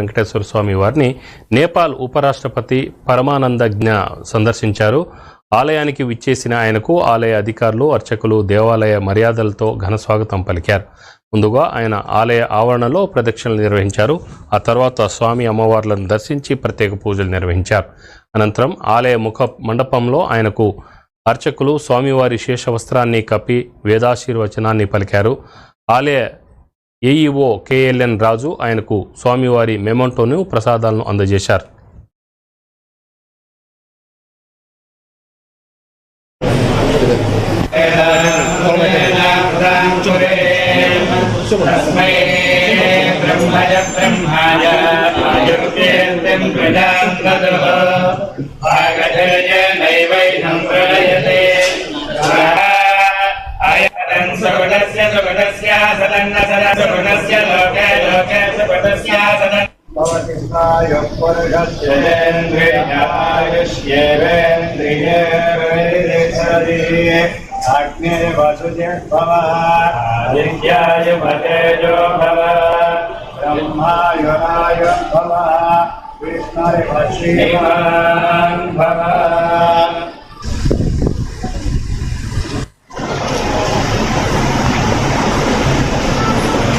వెంకటేశ్వర స్వామి వారిని నేపాల్ ఉపరాష్ట్రపతి పరమానందజ్ఞ సందర్శించారు. ఆలయానికి విచ్చేసిన ఆయనకు ఆలయ అధికారులు, అర్చకులు దేవాలయ మర్యాదలతో ఘన స్వాగతం పలికారు. ముందుగా ఆయన ఆలయ ఆవరణలో ప్రదక్షిణలు నిర్వహించారు. ఆ తర్వాత స్వామి అమ్మవార్లను దర్శించి ప్రత్యేక పూజలు నిర్వహించారు. అనంతరం ఆలయ ముఖ మండపంలో ఆయనకు అర్చకులు స్వామివారి శేష వస్త్రాన్ని కప్పి వేదాశీర్వచనాన్ని పలికారు. ఆలయ ఏఈఓ కేఎల్ఎన్ రాజు ఆయనకు స్వామివారి మెమోంటోను ప్రసాదాలను అందజేశారు. आदित्याय भतेजो भव ब्रह्माय भव विष्णाय भव